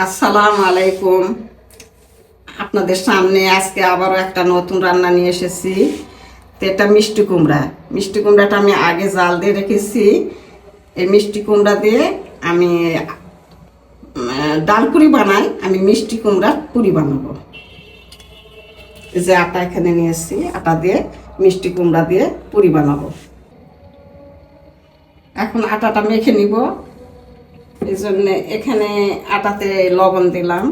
আসসালামু আলাইকুম। আপনাদের সামনে আজকে আবারও একটা নতুন রান্না নিয়ে এসেছি। তো এটা মিষ্টি কুমড়া। মিষ্টি কুমড়াটা আমি আগে জাল দিয়ে রেখেছি। এই মিষ্টি কুমড়া দিয়ে আমি ডাল পুরি বানাই। আমি মিষ্টি কুমড়ার পুরি বানাবো। এই যে আটা এখানে নিয়েছি, আটা দিয়ে মিষ্টি কুমড়া দিয়ে পুরি বানাবো। এখন আটাটা মেখে নিব। এই জন্যে এখানে আটাতে লবণ দিলাম,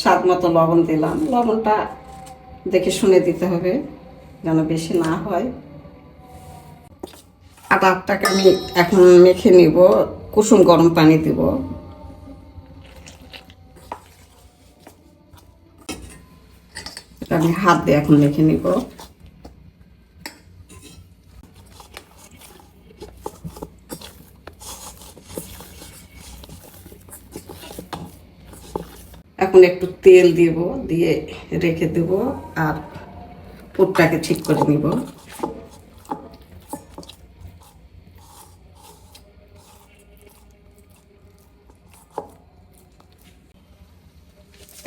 স্বাদ মতো লবণ দিলাম। লবণটা দেখে শুনে দিতে হবে যেন বেশি না হয়। আটাটাকে আমি এখন মেখে নিব, কুসুম গরম পানি দিব। আমি হাত দিয়ে এখন মেখে নিব। এখন একটু তেল দিব, দিয়ে রেখে দেব আর পুরটাকে ঠিক করে নিব।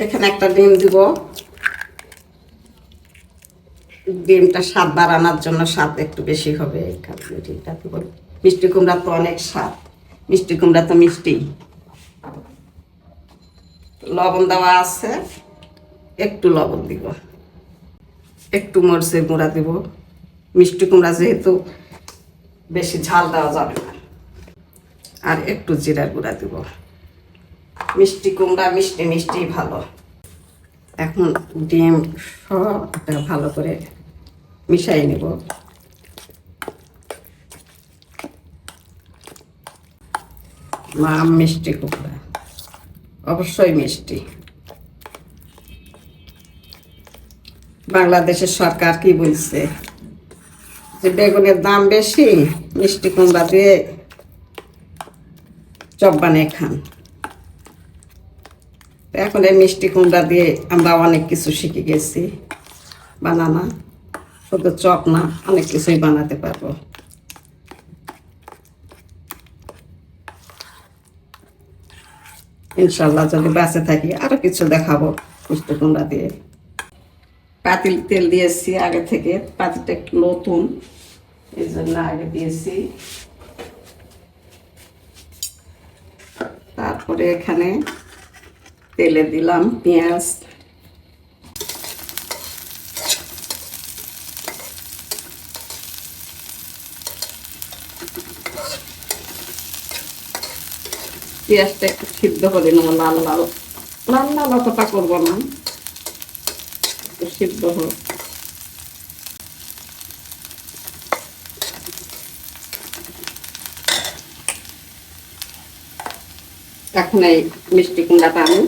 এখানে একটা ডিম দিব। ডিমটা স্বাদ বাড়ানোর জন্য, স্বাদ একটু বেশি হবে। ডিমটা দিব। মিষ্টি কুমড়া তো অনেক স্বাদ, মিষ্টি কুমড়া তো মিষ্টি। লবণ দেওয়া আছে, একটু লবণ দিব, একটু মরিচের গুঁড়া দিব। মিষ্টি কুমড়া যেহেতু বেশি ঝাল দেওয়া যাবে না। আর একটু জিরার গুঁড়া দিব। মিষ্টি কুমড়া মিষ্টি মিষ্টি ভালো। এখন ডিম সবটা ভালো করে মিশাই নেব। মিষ্টি কুমড়া অবশ্যই মিষ্টি। বাংলাদেশের সরকার কি বলছে যে বেগুনের দাম বেশি, মিষ্টি কুমড়া দিয়ে চপ বানিয়ে খান। এখন এই মিষ্টি কুমড়া দিয়ে আমরা অনেক কিছু শিখে গেছি বানানা। শুধু চপ না, অনেক কিছুই বানাতে পারবো। ইনশাল্লাহ যদি বেঁচে থাকি আরো কিছু দেখাবো মিষ্টি কুমড়া দিয়ে। পাতিল তেল দিয়েছি আগে থেকে, পাতিলটা একটু নতুন এই জন্য আগে দিয়েছি। তারপরে এখানে তেলে দিলাম পেঁয়াজ, পেঁয়াজটা একটু সিদ্ধ করে নেবো। লাল লাল লাল লাল অতটা করবো না, একটু সিদ্ধ হোক। এখন এই মিষ্টি কুমড়াটা আমি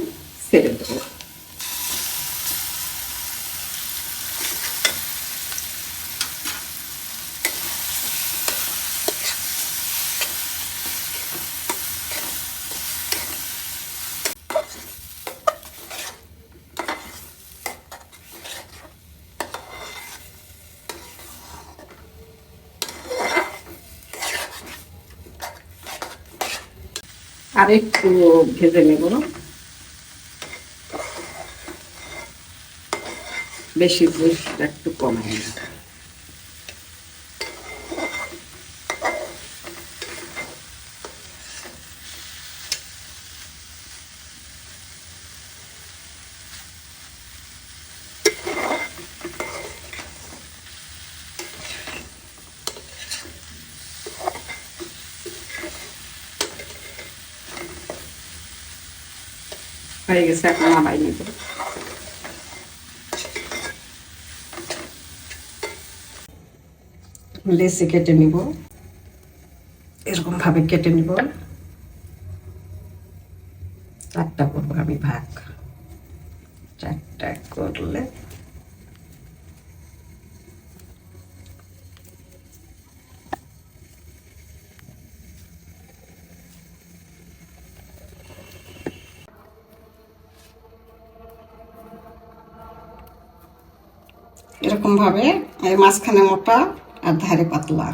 ছেড়ে দেবো। আর একটু ভেজে নেব, বেশি জুসটা একটু কমাই নেব। হয়ে গেছে, এখন নামাই নেব। লেচি কেটে নিব, এরকম ভাবে কেটে নিব। চারটা করবো আমি ভাগ, চারটা করলে এরকম ভাবে মাঝখানে মোটা আর ধারে পাতলা।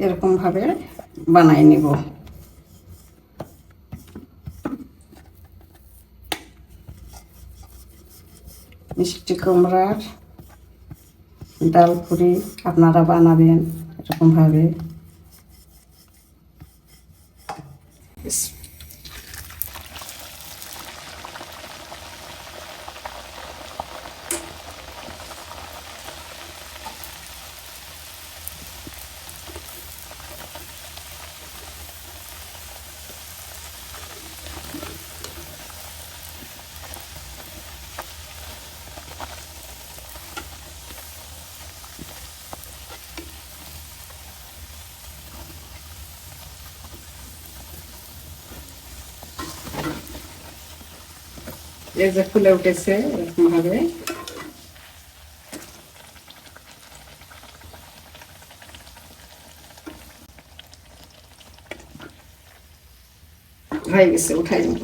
এরকমভাবে বানাই নিব। মিষ্টি কুমড়ার ডাল পুরি আপনারা বানাবেন এরকমভাবে। এই যে ফুলে উঠেছে এরকম ভাবে। হয়ে গেছে, উঠাই নেব।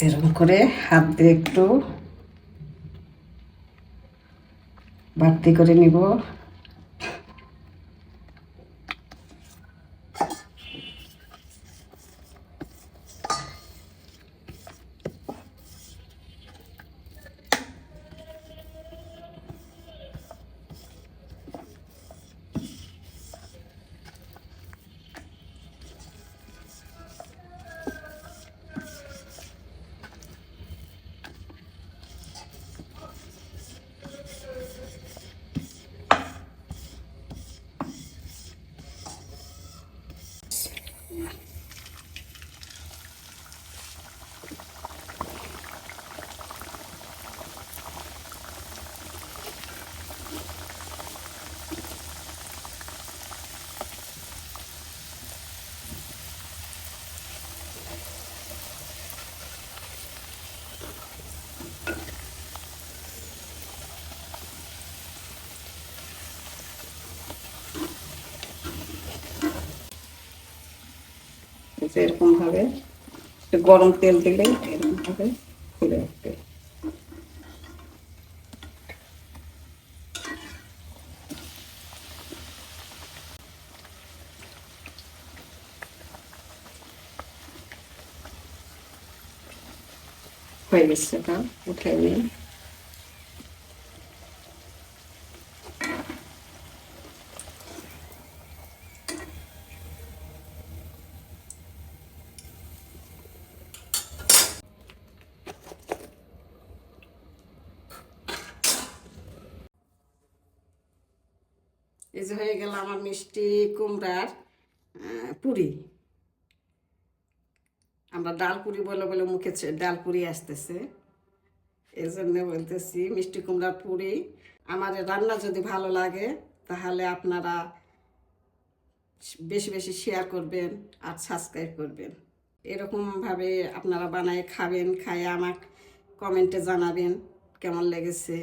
এরকম করে হাত দিয়ে একটু বাড়তি করে নিব। এরকম ভাবে গরম তেল দিলে এরকম ভাবে ফুলে উঠবে। হয়ে গেছে, এটা উঠে নিই। এই যে হয়ে গেল আমার মিষ্টি কুমড়ার পুরি। আমরা ডাল পুরি বলে বলে মুখে ডাল পুরি আসতেছে, এই জন্য বলতেছি মিষ্টি কুমড়ার পুরি। আমার রান্না যদি ভালো লাগে তাহলে আপনারা বেশি বেশি শেয়ার করবেন আর সাবস্ক্রাইব করবেন। এরকমভাবে আপনারা বানায় খাবেন, খাইয়ে আমাকে কমেন্টে জানাবেন কেমন লেগেছে।